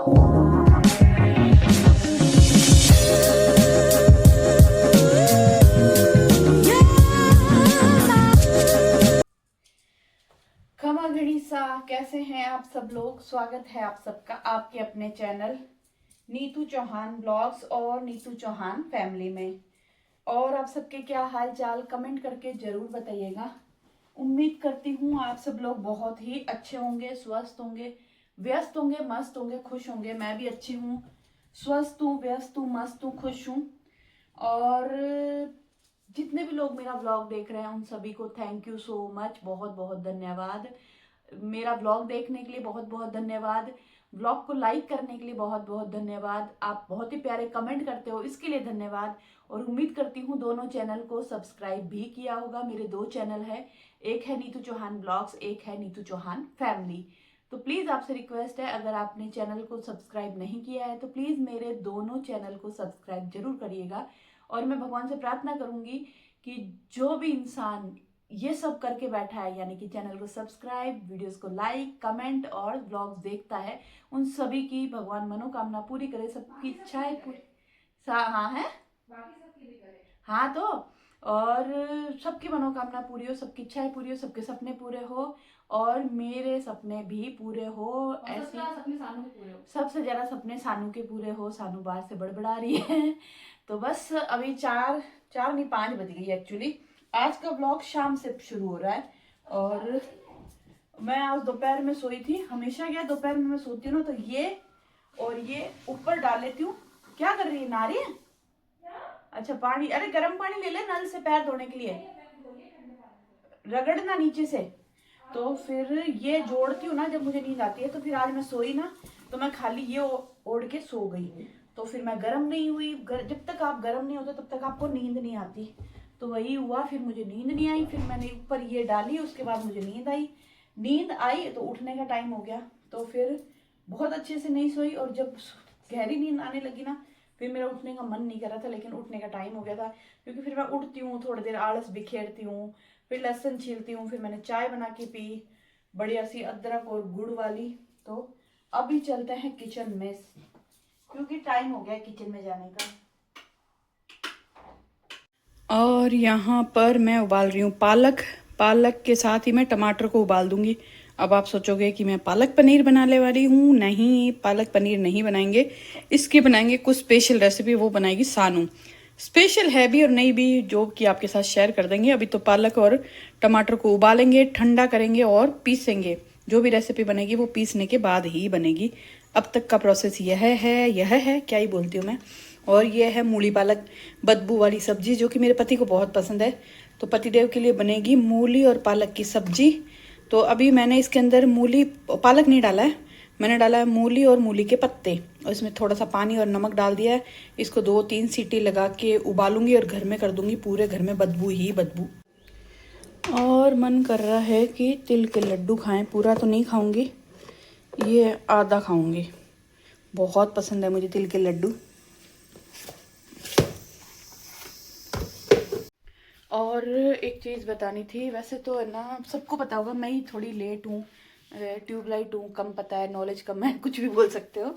खमा घड़ी सा, कैसे हैं आप सब लोग। स्वागत है आप सबका आपके अपने चैनल नीतू चौहान ब्लॉग्स और नीतू चौहान फैमिली में। और आप सबके क्या हाल चाल कमेंट करके जरूर बताइएगा। उम्मीद करती हूँ आप सब लोग बहुत ही अच्छे होंगे, स्वस्थ होंगे, व्यस्त होंगे, मस्त होंगे, खुश होंगे। मैं भी अच्छी हूँ, स्वस्थ हूँ, व्यस्त हूँ, मस्त हूँ, खुश हूँ। और जितने भी लोग मेरा ब्लॉग देख रहे हैं उन सभी को थैंक यू सो मच, बहुत बहुत धन्यवाद। मेरा ब्लॉग देखने के लिए बहुत बहुत धन्यवाद। ब्लॉग को लाइक करने के लिए बहुत बहुत धन्यवाद। आप बहुत ही प्यारे कमेंट करते हो, इसके लिए धन्यवाद। और उम्मीद करती हूँ दोनों चैनल को सब्सक्राइब भी किया होगा। मेरे दो चैनल है, एक है नीतू चौहान ब्लॉग्स, एक है नीतू चौहान फैमिली। तो प्लीज आपसे रिक्वेस्ट है, अगर आपने चैनल को सब्सक्राइब नहीं किया है तो प्लीज मेरे दोनों चैनल को सब्सक्राइब जरूर करिएगा। और मैं भगवान से प्रार्थना करूंगी कि जो भी इंसान ये सब करके बैठा है, यानी कि चैनल को सब्सक्राइब, वीडियोस को लाइक, कमेंट और ब्लॉग्स देखता है, उन सभी की भगवान मनोकामना पूरी करे, सबकी इच्छाएं पूरी। हाँ है, हाँ तो और सबकी मनोकामना पूरी हो, सबकी इच्छाएं पूरी हो, सबके सपने पूरे हो और मेरे सपने भी पूरे हो। ऐसे सपने सानू के पूरे हो, सबसे ज्यादा सपने सानू के पूरे हो। सानू बाहर से बड़बड़ा रही है। तो बस अभी चार चार नहीं 5 बज गई एक्चुअली। आज का ब्लॉग शाम से शुरू हो रहा है और मैं आज दोपहर में सोई थी। हमेशा क्या दोपहर में मैं सोती हूँ ना, तो ये और ये ऊपर डाल लेती हूँ। क्या कर रही है, नहा रही है? अच्छा पानी, अरे गर्म पानी ले ले नल से पैर धोने के लिए, रगड़ना नीचे से। तो फिर ये जोड़ती हूँ ना जब मुझे नींद आती है। तो फिर आज मैं सोई ना, तो मैं खाली ये ओढ़ के सो गई। तो फिर मैं गर्म नहीं हुई। जब तक आप गर्म नहीं होते तब तक आपको नींद नहीं आती। तो वही हुआ, फिर मुझे नींद नहीं आई। फिर मैंने ऊपर ये डाली, उसके बाद मुझे नींद आई। नींद आई तो उठने का टाइम हो गया। तो फिर बहुत अच्छे से नहीं सोई और जब गहरी नींद आने लगी ना, फिर मेरा उठने का मन नहीं कर रहा था, लेकिन उठने का टाइम हो गया था। क्योंकि फिर मैं उठती हूँ, थोड़ी देर आलस बिखेरती हूँ, फिर लहसुन छीलती हूँ, फिर मैंने चाय बना के पी, बढ़िया सी अदरक और गुड़ वाली। तो अभी चलते हैं किचन में, क्योंकि टाइम हो गया किचन में जाने का। और यहाँ पर मैं उबाल रही हूँ पालक। पालक के साथ ही मैं टमाटर को उबाल दूंगी। अब आप सोचोगे कि मैं पालक पनीर बनाने वाली हूँ। नहीं, पालक पनीर नहीं बनाएंगे, इसकी बनाएंगे कुछ स्पेशल रेसिपी, वो बनाएगी सानू। स्पेशल है भी और नहीं भी, जो कि आपके साथ शेयर कर देंगे। अभी तो पालक और टमाटर को उबालेंगे, ठंडा करेंगे और पीसेंगे। जो भी रेसिपी बनेगी वो पीसने के बाद ही बनेगी। अब तक का प्रोसेस यह है, क्या ही बोलती हूँ मैं। और ये है मूली पालक बदबू वाली सब्जी, जो कि मेरे पति को बहुत पसंद है। तो पतिदेव के लिए बनेगी मूली और पालक की सब्जी। तो अभी मैंने इसके अंदर मूली पालक नहीं डाला है, मैंने डाला है मूली और मूली के पत्ते, और इसमें थोड़ा सा पानी और नमक डाल दिया है। इसको 2-3 सीटी लगा के उबालूंगी और घर में कर दूंगी। पूरे घर में बदबू ही बदबू। और मन कर रहा है कि तिल के लड्डू खाएं। पूरा तो नहीं खाऊंगी, ये आधा खाऊंगी। बहुत पसंद है मुझे तिल के लड्डू। और एक चीज़ बतानी थी, वैसे तो है ना सबको पता होगा, मैं ही थोड़ी लेट हूँ, ट्यूबलाइट हूँ, कम पता है, नॉलेज कम है, कुछ भी बोल सकते हो।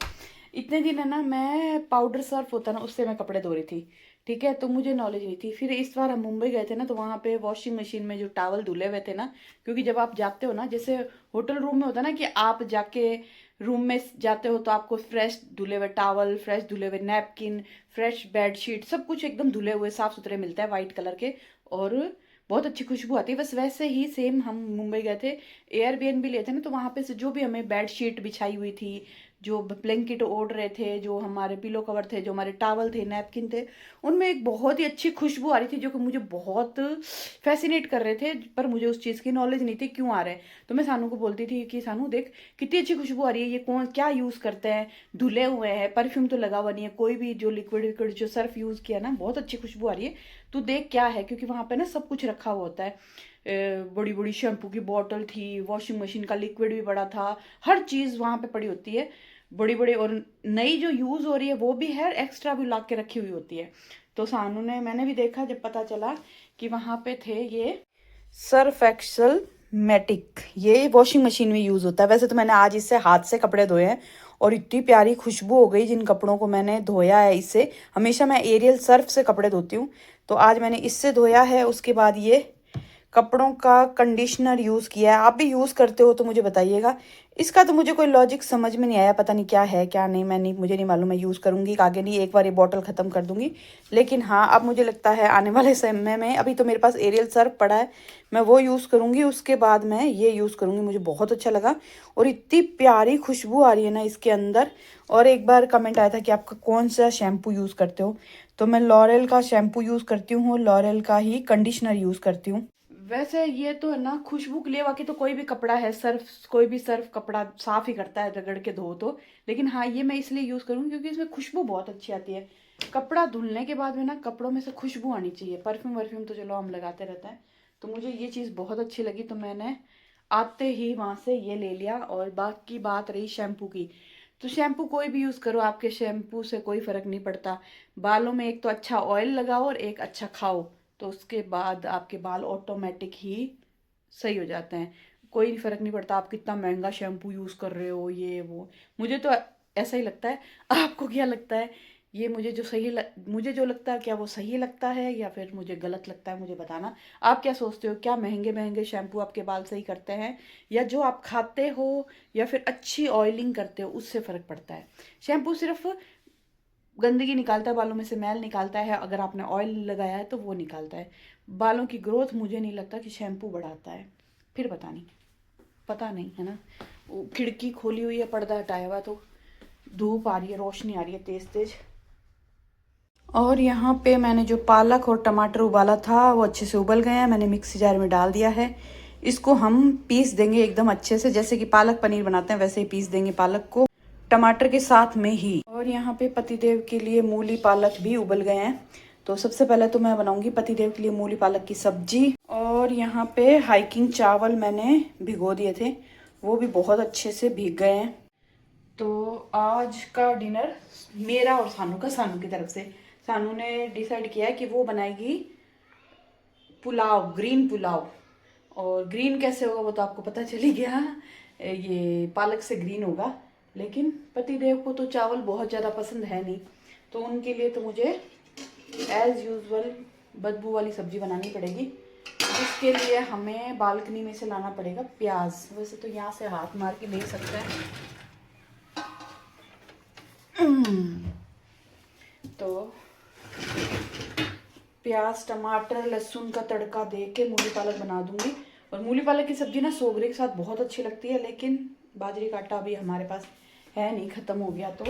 इतने दिन है ना मैं पाउडर सर्फ होता ना उससे मैं कपड़े धो रही थी, ठीक है, तो मुझे नॉलेज नहीं थी। फिर इस बार हम मुंबई गए थे ना, तो वहाँ पे वॉशिंग मशीन में जो टावल धुले हुए थे ना, क्योंकि जब आप जाते हो ना, जैसे होटल रूम में होता है ना कि आप जाके रूम में जाते हो तो आपको फ्रेश धुले हुए टावल, फ्रेश धुले हुए नैपकिन, फ्रेश बेडशीट, सब कुछ एकदम धुले हुए साफ सुथरे मिलता है वाइट कलर के, और बहुत अच्छी खुशबू आती है। बस वैसे ही सेम हम मुंबई गए थे, एयरबीएनबी लिए थे ना, तो वहाँ पे से जो भी हमें बेडशीट बिछाई हुई थी, जो ब्लैंकेट ओढ़ रहे थे, जो हमारे पिलो कवर थे, जो हमारे टावल थे, नैपकिन थे, उनमें एक बहुत ही अच्छी खुशबू आ रही थी, जो कि मुझे बहुत फैसिनेट कर रहे थे। पर मुझे उस चीज़ की नॉलेज नहीं थी क्यों आ रहे हैं। तो मैं सानू को बोलती थी कि सानू देख कितनी अच्छी खुशबू आ रही है, ये कौन क्या यूज़ करते हैं, धुले हुए हैं, परफ्यूम तो लगा हुआ नहीं है, कोई भी जो लिक्विड विक्विड जो सर्फ यूज़ किया ना, बहुत अच्छी खुशबू आ रही है, तू देख क्या है। क्योंकि वहाँ पे ना सब कुछ रखा हुआ होता है, बड़ी बड़ी शैम्पू की बॉटल थी, वॉशिंग मशीन का लिक्विड भी पड़ा था, हर चीज़ वहाँ पे पड़ी होती है, बड़ी बड़ी। और नई जो यूज़ हो रही है वो भी है, एक्स्ट्रा भी ला के रखी हुई होती है। तो सानू ने, मैंने भी देखा जब पता चला कि वहाँ पे थे ये सर्फ एक्सल मैटिक, ये वॉशिंग मशीन में यूज़ होता है। वैसे तो मैंने आज इससे हाथ से कपड़े धोए हैं और इतनी प्यारी खुशबू हो गई जिन कपड़ों को मैंने धोया है इससे। हमेशा मैं एरियल सर्फ से कपड़े धोती हूँ, तो आज मैंने इससे धोया है। उसके बाद ये कपड़ों का कंडीशनर यूज़ किया है। आप भी यूज़ करते हो तो मुझे बताइएगा। इसका तो मुझे कोई लॉजिक समझ में नहीं आया, पता नहीं क्या है क्या नहीं, मुझे नहीं मालूम। मैं यूज़ करूँगी आगे, नहीं एक बार ये बॉटल ख़त्म कर दूँगी। लेकिन हाँ, अब मुझे लगता है आने वाले समय में, अभी तो मेरे पास एरियल सर्फ पड़ा है, मैं वो यूज़ करूँगी। उसके बाद मैं ये यूज़ करूँगी। मुझे बहुत अच्छा लगा और इतनी प्यारी खुशबू आ रही है ना इसके अंदर। और एक बार कमेंट आया था कि आपका कौन सा शैम्पू यूज़ करते हो, तो मैं लॉरेल का शैम्पू यूज़ करती हूँ, लॉरेल का ही कंडीशनर यूज़ करती हूँ। वैसे ये तो है ना, खुशबू के लिए बाकी तो कोई भी कपड़ा है, सर्फ कोई भी सर्फ कपड़ा साफ ही करता है रगड़ के धो तो। लेकिन हाँ, ये मैं इसलिए यूज़ करूँगी क्योंकि इसमें खुशबू बहुत अच्छी आती है। कपड़ा धुलने के बाद में ना कपड़ों में से खुशबू आनी चाहिए। परफ्यूम वर्फ्यूम तो चलो हम लगाते रहते हैं, तो मुझे ये चीज़ बहुत अच्छी लगी, तो मैंने आते ही वहाँ से ये ले लिया। और बाकी बात रही शैम्पू की, तो शैम्पू कोई भी यूज़ करो, आपके शैम्पू से कोई फ़र्क नहीं पड़ता। बालों में एक तो अच्छा ऑयल लगाओ और एक अच्छा खाओ, तो उसके बाद आपके बाल ऑटोमेटिक ही सही हो जाते हैं। कोई फ़र्क नहीं पड़ता आप कितना महंगा शैम्पू यूज़ कर रहे हो, ये वो। मुझे तो ऐसा ही लगता है। आपको क्या लगता है? ये मुझे जो लगता है, क्या वो सही लगता है या फिर मुझे गलत लगता है, मुझे बताना। आप क्या सोचते हो, क्या महंगे महंगे शैम्पू आपके बाल सही करते हैं, या जो आप खाते हो या फिर अच्छी ऑयलिंग करते हो उससे फ़र्क पड़ता है? शैम्पू सिर्फ गंदगी निकालता है, बालों में से मैल निकालता है, अगर आपने ऑयल लगाया है तो वो निकालता है। बालों की ग्रोथ मुझे नहीं लगता कि शैम्पू बढ़ाता है। फिर पता नहीं है ना। वो खिड़की खोली हुई है, पर्दा हटाया हुआ, तो धूप आ रही है, रोशनी आ रही है तेज तेज। और यहाँ पे मैंने जो पालक और टमाटर उबाला था वो अच्छे से उबल गए हैं, मैंने मिक्सी जार में डाल दिया है। इसको हम पीस देंगे एकदम अच्छे से, जैसे कि पालक पनीर बनाते हैं वैसे ही पीस देंगे पालक को, टमाटर के साथ में ही। और यहाँ पे पतिदेव के लिए मूली पालक भी उबल गए हैं, तो सबसे पहले तो मैं बनाऊंगी पतिदेव के लिए मूली पालक की सब्जी। और यहाँ पे हाइकिंग चावल मैंने भिगो दिए थे, वो भी बहुत अच्छे से भीग गए हैं। तो आज का डिनर मेरा और सानू की तरफ से, सानू ने डिसाइड किया है कि वो बनाएगी पुलाव, ग्रीन पुलाव। और ग्रीन कैसे होगा वो तो आपको पता चल ही गया, ये पालक से ग्रीन होगा। लेकिन पतिदेव को तो चावल बहुत ज़्यादा पसंद है नहीं, तो उनके लिए तो मुझे एज़ यूजुअल बदबू वाली सब्जी बनानी पड़ेगी। इसके लिए हमें बालकनी में से लाना पड़ेगा प्याज। वैसे तो यहाँ से हाथ मार के ले सकते हैं। तो प्याज टमाटर लहसुन का तड़का दे के मूली पालक बना दूंगी। और मूली पालक की सब्जी ना सोगरे के साथ बहुत अच्छी लगती है, लेकिन बाजरे का आटा अभी हमारे पास है नहीं, ख़त्म हो गया, तो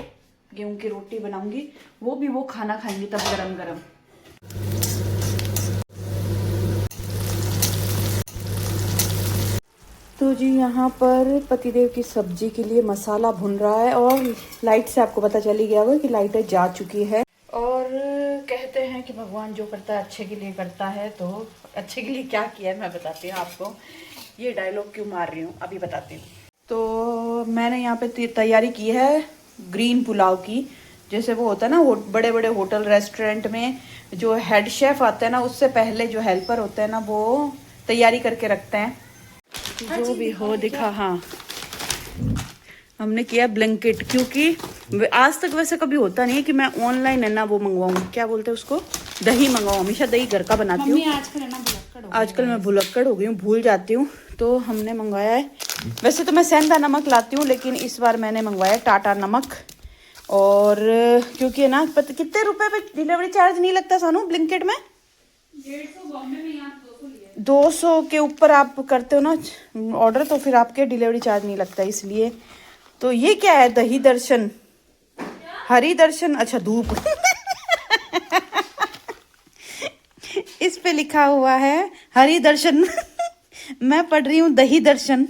गेहूं की रोटी बनाऊंगी, वो भी वो खाना खाएंगे तब गरम गरम। तो जी यहाँ पर पतिदेव की सब्जी के लिए मसाला भुन रहा है, और लाइट से आपको पता चल ही गया होगा कि लाइटें जा चुकी है। और कहते हैं कि भगवान जो करता है अच्छे के लिए करता है, तो अच्छे के लिए क्या किया है मैं बताती हूँ आपको। ये डायलॉग क्यों मार रही हूँ अभी बताती हूँ। तो मैंने यहाँ पे तैयारी की है ग्रीन पुलाव की। जैसे वो होता है ना बड़े बड़े होटल रेस्टोरेंट में जो हेड शेफ आते हैं ना, उससे पहले जो हेल्पर होते हैं ना वो तैयारी करके रखते हैं। जो भी हो दिखा, हाँ हमने किया ब्लैंकेट, क्योंकि आज तक वैसे कभी होता नहीं है कि मैं ऑनलाइन है ना वो मंगवाऊँ, क्या बोलते हैं उसको, दही मंगवाऊँ। हमेशा दही घर का बनाती हूँ। आजकल मैं भुलक्कड़ हो गई हूँ, भूल जाती हूँ, तो हमने मंगवाया है। वैसे तो मैं सेंधा नमक लाती हूँ, लेकिन इस बार मैंने मंगवाया टाटा नमक। और क्योंकि ना कितने रुपए पे डिलीवरी चार्ज नहीं लगता सानू ब्लिंकिट में? 200 के ऊपर आप करते हो ना ऑर्डर, तो फिर आपके डिलीवरी चार्ज नहीं लगता, इसलिए। तो ये क्या है, दही दर्शन, हरि दर्शन, अच्छा धूप इस पे लिखा हुआ है हरि दर्शन मैं पढ़ रही हूँ दही दर्शन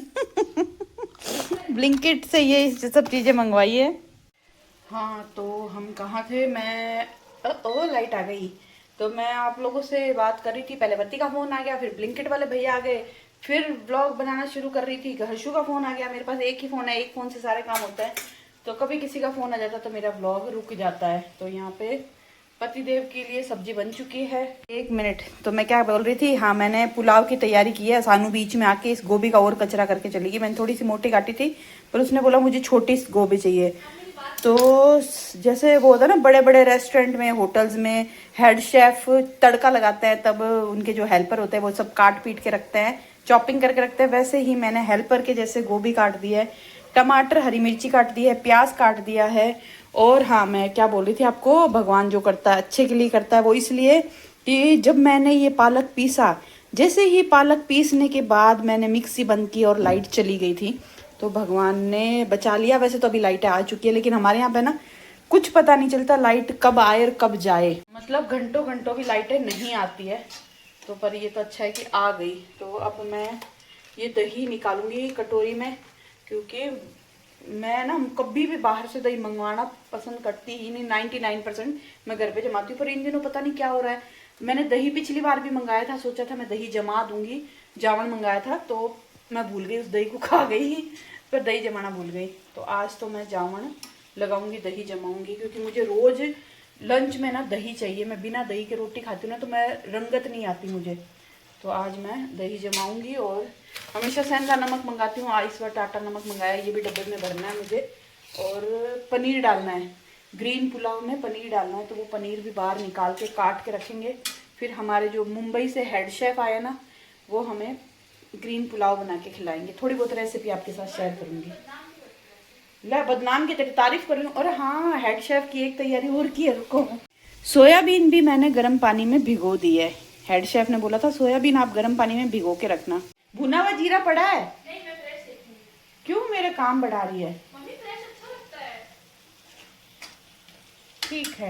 ब्लिंकिट से ये सब चीजें मंगवाई है। हाँ, तो हम कहाँ थे, मैं ओ लाइट आ गई। तो मैं आप लोगों से बात कर रही थी, पहले बत्ती का फ़ोन आ गया, फिर ब्लिंकिट वाले भैया आ गए, फिर व्लॉग बनाना शुरू कर रही थी, हर्षू का फ़ोन आ गया। मेरे पास एक ही फ़ोन है, एक फ़ोन से सारे काम होते हैं, तो कभी किसी का फ़ोन आ जाता तो मेरा व्लॉग रुक जाता है। तो यहाँ पे पतिदेव के लिए सब्जी बन चुकी है। 1 मिनट, तो मैं क्या बोल रही थी, हाँ मैंने पुलाव की तैयारी की है। सानू बीच में आके इस गोभी का और कचरा करके चली गई। मैंने थोड़ी सी मोटी काटी थी पर उसने बोला मुझे छोटी गोभी चाहिए। तो जैसे वो होता है ना बड़े बड़े रेस्टोरेंट में, होटल्स में हेड शेफ तड़का लगाते हैं, तब उनके जो हेल्पर होते हैं वो सब काट पीट के रखते हैं, चॉपिंग करके रखते हैं, वैसे ही मैंने हेल्पर के जैसे गोभी काट दी है, टमाटर हरी मिर्ची काट दी है, प्याज काट दिया है। और हाँ मैं क्या बोल रही थी आपको, भगवान जो करता है अच्छे के लिए करता है। वो इसलिए कि जब मैंने ये पालक पीसा, जैसे ही पालक पीसने के बाद मैंने मिक्सी बंद की और लाइट चली गई थी, तो भगवान ने बचा लिया। वैसे तो अभी लाइटें आ चुकी है, लेकिन हमारे यहाँ पे ना कुछ पता नहीं चलता लाइट कब आए और कब जाए, मतलब घंटों घंटों भी लाइटें नहीं आती है। तो पर ये तो अच्छा है कि आ गई। तो अब मैं ये दही निकालूंगी कटोरी में, क्योंकि मैं ना कभी भी बाहर से दही मंगवाना पसंद करती ही नहीं। 99% मैं घर पे जमाती हूँ, पर इन दिनों पता नहीं क्या हो रहा है। मैंने दही पिछली बार भी मंगाया था, सोचा था मैं दही जमा दूंगी, जावन मंगाया था, तो मैं भूल गई, उस दही को खा गई, पर दही जमाना भूल गई। तो आज तो मैं जावन लगाऊंगी, दही जमाऊंगी, क्योंकि मुझे रोज लंच में ना दही चाहिए। मैं बिना दही के रोटी खाती हूँ ना तो मैं रंगत नहीं आती मुझे। तो आज मैं दही जमाऊंगी। और हमेशा सेंधा नमक मंगाती हूँ, इस बार टाटा नमक मंगाया, ये भी डब्बे में भरना है मुझे। और पनीर डालना है, ग्रीन पुलाव में पनीर डालना है, तो वो पनीर भी बाहर निकाल के काट के रखेंगे। फिर हमारे जो मुंबई से हेड शेफ आया ना, वो हमें ग्रीन पुलाव बना के खिलाएंगे। थोड़ी बहुत रेसिपी आपके साथ शेयर करूँगी। ला बदनाम की तेरी तारीफ कर रही हूँ। और हाँ, हेड शेफ की एक तैयारी और की है, रुको। सोयाबीन भी मैंने गर्म पानी में भिगो दी है। हेड शेफ ने बोला था सोयाबीन आप गर्म पानी में भिगो के रखना। भुना हुआ जीरा पड़ा है? नहीं, मैं फ्रेश देखूंगी। क्यों मेरे काम बढ़ा रही है? मम्मी फ्रेश अच्छा लगता है। ठीक है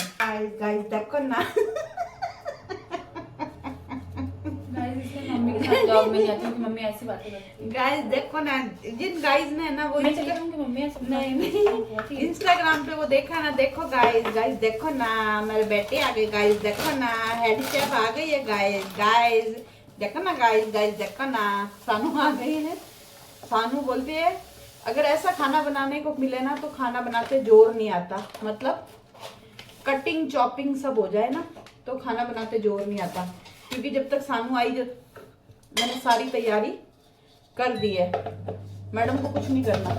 गाइस देखो ना मम्मी के साथ ब्लॉग में जाती हूँ कि मम्मी ऐसी बातें करती है। गाइस देखो ना, जिन गाइस ने ना वो मैं चली जाऊंगी मम्मी ऐसा नहीं इंस्टाग्राम पे वो देखा ना, देखो गाइस गाइस देखो ना, मेरे बेटे आ गए गाइस, देखो ना हेड शेफ आ गई है गाइस गाइस देखो ना, गाइस गाइस देखो ना, सानू आ गई है। सानू बोलती है अगर ऐसा खाना बनाने को मिले ना तो खाना बनाते जोर नहीं आता, मतलब कटिंग चॉपिंग सब हो जाए ना तो खाना बनाते जोर नहीं आता। क्योंकि जब तक सानू आई, जब मैंने सारी तैयारी कर दी है, मैडम को कुछ नहीं करना।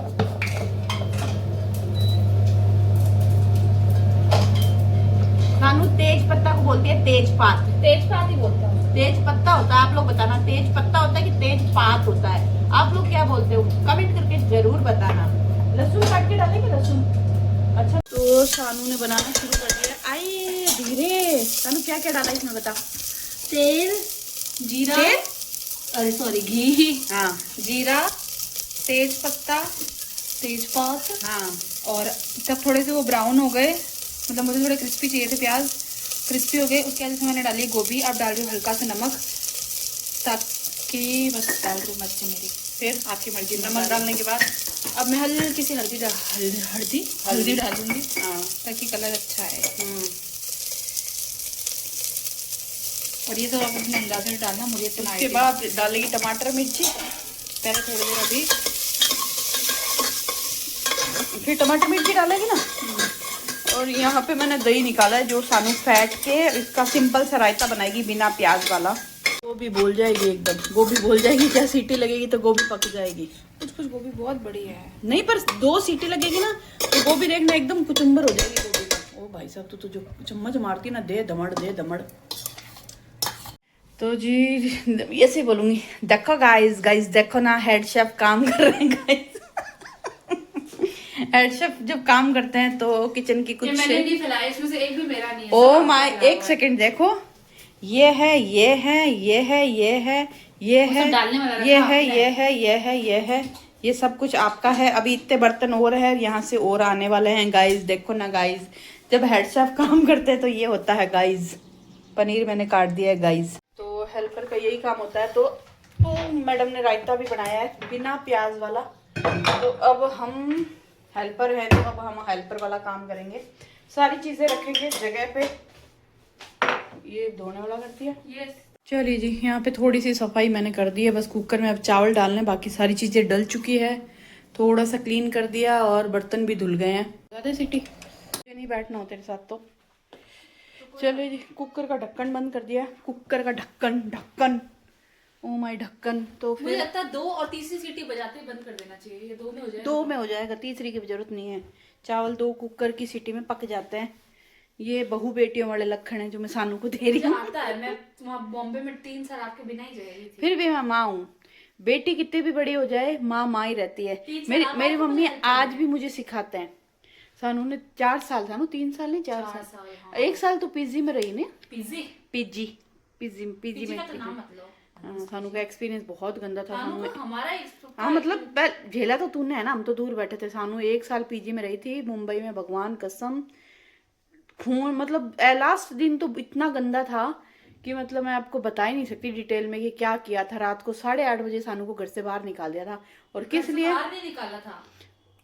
सानू तेज पत्ता को बोलती है तेजपात। तेजपात ही बोलता हूँ। तेज पत्ता होता है, आप लोग बताना तेज पत्ता होता है कि तेज पात होता है, आप लोग क्या बोलते हो कमेंट करके जरूर बताना। लहसुन काट के डालेंगे, लहसुन। अच्छा, तो सानू ने बनाना शुरू कर दिया। आई धीरे, सानू क्या क्या डाला इसमें बता। तेल, जीरा, अरे सॉरी घी, हाँ जीरा, तेज पत्ता, तेजपात, हाँ। और जब थोड़े से वो ब्राउन हो गए, मतलब मुझे थोड़े क्रिस्पी चाहिए थे, प्याज क्रिस्पी हो गए, उसके बाद इसमें मैंने डाली गोभी। अब डाल रही हूँ हल्का सा नमक, ताकि बस डाल रही हूँ मर्जी मेरी, फिर आपकी मर्जी। नमक डालने के बाद अब मैं हल्की सी हल्दी डालूंगी, ताकि कलर अच्छा आए। और ये सब आप अपने अंदाजे में डालना, मुझे इतना। उसके बाद डालेगी टमाटर मिर्ची, पहले थोड़ी देर अभी, फिर टमाटर मिर्ची डालेगी ना। और यहाँ पे मैंने दही निकाला है, जो सानू फैट के इसका सिंपल सा रायता बनाएगी बिना प्याज वाला। गोभी बोल जाएगी एकदम, गोभी बोल जाएगी, क्या सीटी लगेगी तो गोभी पक जाएगी। कुछ गोभी बहुत बड़ी है, नहीं पर 2 सीटी लगेगी ना तो गोभी देखना एकदम कुचुम्बर हो जाएगी गोभी। ओ भाई साहब, तो जो चम्मच मारती ना, दे दमड़। तो जी ऐसे बोलूंगी, देखो गाइस गाइस देखो ना, हेड शेफ काम कर रहे हैं गाइस। हेड शेफ जब काम करते हैं तो किचन की कुछ, मैंने नहीं फैलाया, इसमें से एक भी मेरा नहीं है। ओ माय, एक सेकंड देखो, ये है, ये है, ये है, ये है, ये है, ये है, ये है, ये है, ये है, ये सब कुछ आपका है। अभी इतने बर्तन और है, यहाँ से और आने वाले हैं गाइस। देखो ना गाइस, जब हेड शेफ काम करते हैं तो ये होता है गाइस। पनीर मैंने काट दिया है गाइस। तो हेल्पर का यही काम होता है। तो मैडम ने रायता भी बनाया है बिना प्याज वाला। तो अब हम हेल्पर है, तो अब हम हेल्पर वाला काम करेंगे। सारी चीजें रखेंगे जगह पे। ये धोने वाला करती है। यस। चलिए जी, यहाँ पे थोड़ी सी सफाई मैंने कर दी है, बस कुकर में अब चावल डालने, बाकी सारी चीजें डल चुकी है। थोड़ा सा क्लीन कर दिया और बर्तन भी धुल गए हैं। ज़्यादा सीटी नहीं बैठना हो तेरे साथ तो चलो जी, कुकर का ढक्कन बंद कर दिया। कुकर का ढक्कन ओ माय ढक्कन। तो मुझे फिर लगता है 2 और तीसरी सीटी बजाते ही बंद कर देना चाहिए। ये 2 में हो जाएगा। 2 में हो जाएगा, तीसरी की जरूरत नहीं है। चावल 2 कुकर की सीटी में पक जाते हैं। ये बहू बेटियों वाले लक्षण है जो मैं सानू को दे रही मुझे हूँ। आता है, मैं वहाँ बॉम्बे में 3 साल आपके बिना ही रही थी। फिर भी मैं माँ हूँ। बेटी कितनी भी बड़ी हो जाए, माँ माँ ही रहती है। 3 साल मेरी आप मेरी आए थे मम्मी मुझे help आज करने। भी मुझे सिखाते हैं। सानू ने 4 साल, सानू 3 साल नहीं 4 4 साल, साल, हाँ। 1 साल तो पीजी में रही ने। पीजी पीजी पीजी पीजी में का तो नाम मत लो। हाँ, सानू का एक्सपीरियंस बहुत गंदा था। सानू सानू का हमारा हाँ मतलब झेला तो तूने है ना, हम तो दूर बैठे थे। सानू 1 साल पीजी में रही थी मुंबई में, भगवान कसम। खून मतलब लास्ट दिन तो इतना गंदा था कि मतलब मैं आपको बता ही नहीं सकती डिटेल में कि क्या किया था। रात को 8:30 बजे सानू को घर से बाहर निकाल दिया था। और किस लिए? बाहर नहीं निकाला था,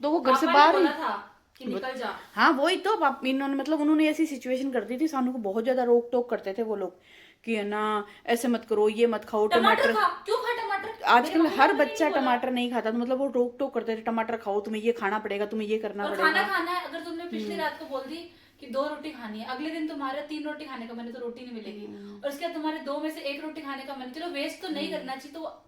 तो वो घर से पापा ने बाहर बोला था कि निकल जा। हाँ वही तो इन्होंने मतलब उन्होंने ऐसी सिचुएशन कर दी थी। सानू को बहुत ज्यादा रोक टोक करते थे वो लोग कि है ना ऐसे मत करो, ये मत खाओ, टमाटर टमाटर। खा, क्यों खा टमाटर? आजकल मेरे हर मम्मी ने बच्चा नहीं बोला। टमाटर नहीं खाता, तो मतलब वो रोक टोक करते थे, टमाटर खाओ, तुम्हें ये खाना पड़ेगा, तुम्हें ये करना और पड़ेगा। खाना है, अगर तुमने पिछली रात को बोल दी कि 2 रोटी खानी है, अगले दिन तुम्हारे 3 रोटी खाने का मन है तो रोटी नहीं मिलेगी। और उसके बाद तुम्हारे 2 में से 1 रोटी खाने का मन, चलो वेस्ट तो नहीं करना चाहिए, तो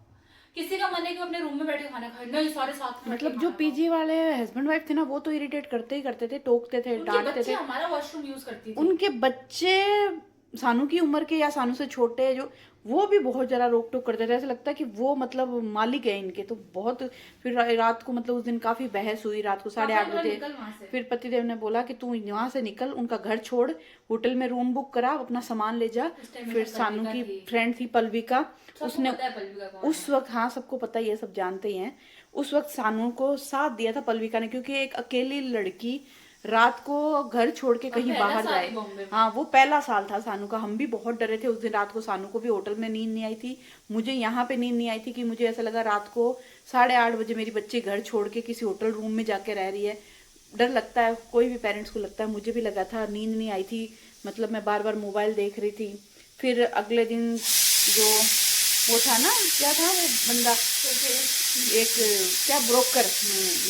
किसी का मन है कि अपने रूम में बैठ के खाना खाए, नहीं सारे साथ में मतलब जो पीजी वाले हस्बैंड वाइफ थे ना, वो तो इरिटेट करते ही करते थे, टोकते थे, डांटते थे। हमारा वॉशरूम यूज करती थी। उनके बच्चे सानू की उम्र के या सानू से छोटे जो, वो भी बहुत ज्यादा रोक टोक करते थे। ऐसा लगता है कि वो मतलब मालिक है इनके। तो बहुत फिर रात को मतलब उस दिन काफी बहस हुई। रात को 8:30 बजे फिर पतिदेव ने बोला कि तू यहाँ से निकल, उनका घर छोड़, होटल में रूम बुक करा, अपना सामान ले जा। फिर सानू की फ्रेंड थी पल्विका, उसने उस वक्त, हाँ सबको पता ही है, सब जानते ही हैं, उस वक्त सानू को साथ दिया था पल्विका ने। क्योंकि एक अकेली लड़की रात को घर छोड़ के कहीं बाहर जाए, हाँ वो पहला साल था सानू का। हम भी बहुत डरे थे उस दिन रात को। सानू को भी होटल में नींद नहीं आई थी, मुझे यहाँ पे नींद नहीं आई थी कि मुझे ऐसा लगा रात को 8:30 बजे मेरी बच्ची घर छोड़ के किसी होटल रूम में जाके रह रही है। डर लगता है, कोई भी पेरेंट्स को लगता है, मुझे भी लगा था। नींद नहीं आई थी, मतलब मैं बार बार मोबाइल देख रही थी। फिर अगले दिन जो वो था ना, क्या था वो बंदा, एक क्या ब्रोकर,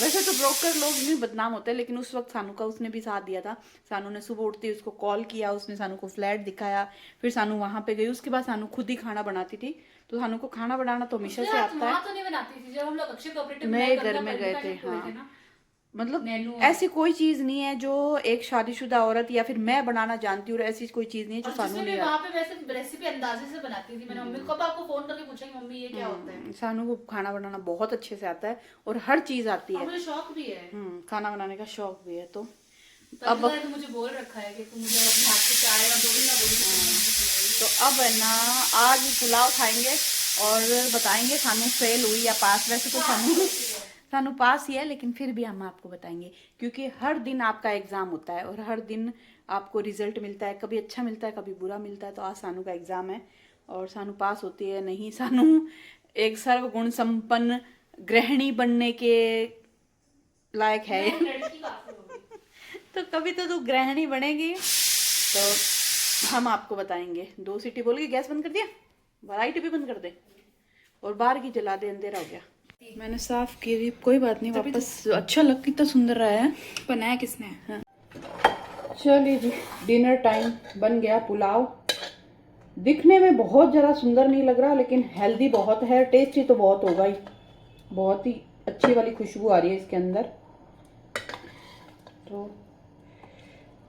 वैसे तो ब्रोकर लोग नहीं बदनाम होते, लेकिन उस वक्त सानू का उसने भी साथ दिया था। सानू ने सुबह उठते ही उसको कॉल किया, उसने सानू को फ्लैट दिखाया। फिर सानू वहां पे गई। उसके बाद सानू खुद ही खाना बनाती थी। तो सानू को खाना बनाना तो हमेशा से आता है। तो नहीं बनाती थी, जब हम लोग अक्षय कोऑपरेटिव नए घर में गए थे, हाँ मतलब ऐसी कोई चीज नहीं है जो एक शादीशुदा औरत या फिर मैं बनाना जानती हूँ, और ऐसी कोई चीज नहीं है जो सानू नहीं वहाँ पे वैसे रेसिपी अंदाजे से बनाती थी। मैंने मम्मी को कब आपको फोन करके पूछा कि मम्मी ये क्या होता है। सानू को खाना बनाना बहुत अच्छे से आता है और हर चीज आती है। मुझे शौक भी है, खाना बनाने का शौक भी है। तो अब तो मुझे बोल रखा है कि तुम मुझे अपने हाथ से चाय और दो ना बोली। तो अब है ना आज पुलाव खाएंगे और बताएंगे सानू फेल हुई या पास। वैसे तो सानू पास ही है, लेकिन फिर भी हम आपको बताएंगे, क्योंकि हर दिन आपका एग्जाम होता है और हर दिन आपको रिजल्ट मिलता है। कभी अच्छा मिलता है, कभी बुरा मिलता है। तो आज सानू का एग्जाम है और सानू पास होती है नहीं। सानू एक सर्वगुण संपन्न गृहिणी बनने के लायक है। तो कभी तो तू गृहिणी बनेगी तो हम आपको बताएंगे। 2 सीटी बोल के गैस बंद कर दिया, लाइट भी बंद कर दे और बाहर की जला दे, अंधेरा हो गया। मैंने साफ की, कोई बात नहीं, वापस अच्छा लग कितना सुंदर रहा है। बनाया किसने? हाँ। चलिए जी, डिनर टाइम बन गया। पुलाव दिखने में बहुत ज़रा सुंदर नहीं लग रहा, लेकिन हेल्दी बहुत है, टेस्टी तो बहुत होगा ही। बहुत ही अच्छी वाली खुशबू आ रही है इसके अंदर। तो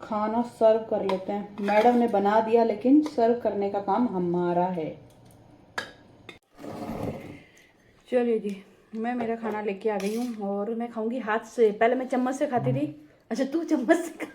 खाना सर्व कर लेते हैं। मैडम ने बना दिया, लेकिन सर्व करने का काम हमारा है। चलिए जी, मैं मेरा खाना लेके आ गई हूँ और मैं खाऊंगी हाथ से। पहले मैं चम्मच से खाती थी। अच्छा तू चम्मच से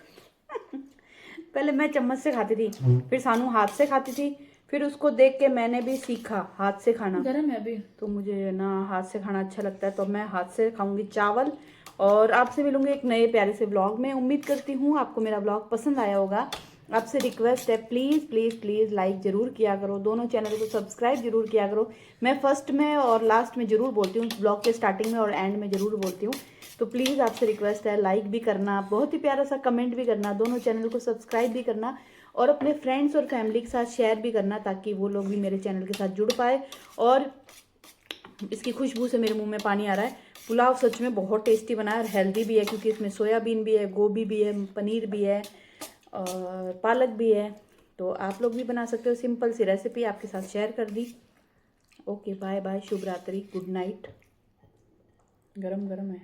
पहले मैं चम्मच से खाती थी, फिर सानू हाथ से खाती थी, फिर उसको देख के मैंने भी सीखा हाथ से खाना। गरम है अभी तो मुझे ना हाथ से खाना अच्छा लगता है, तो मैं हाथ से खाऊंगी चावल। और आपसे मिलूंगी एक नए प्यारे से ब्लॉग में। उम्मीद करती हूँ आपको मेरा ब्लॉग पसंद आया होगा। आपसे रिक्वेस्ट है, प्लीज़ प्लीज़ प्लीज़ लाइक ज़रूर किया करो, दोनों चैनल को सब्सक्राइब जरूर किया करो। मैं फर्स्ट में और लास्ट में ज़रूर बोलती हूँ, ब्लॉग के स्टार्टिंग में और एंड में ज़रूर बोलती हूँ। तो प्लीज़ आपसे रिक्वेस्ट है, लाइक भी करना, बहुत ही प्यारा सा कमेंट भी करना, दोनों चैनल को सब्सक्राइब भी करना और अपने फ्रेंड्स और फैमिली के साथ शेयर भी करना, ताकि वो लोग भी मेरे चैनल के साथ जुड़ पाए। और इसकी खुशबू से मेरे मुंह में पानी आ रहा है। पुलाव सच में बहुत टेस्टी बना है और हेल्दी भी है, क्योंकि इसमें सोयाबीन भी है, गोभी भी है, पनीर भी है और पालक भी है। तो आप लोग भी बना सकते हो, सिंपल सी रेसिपी आपके साथ शेयर कर दी। ओके बाय बाय, शुभ रात्रि, गुड नाइट। गरम गरम है।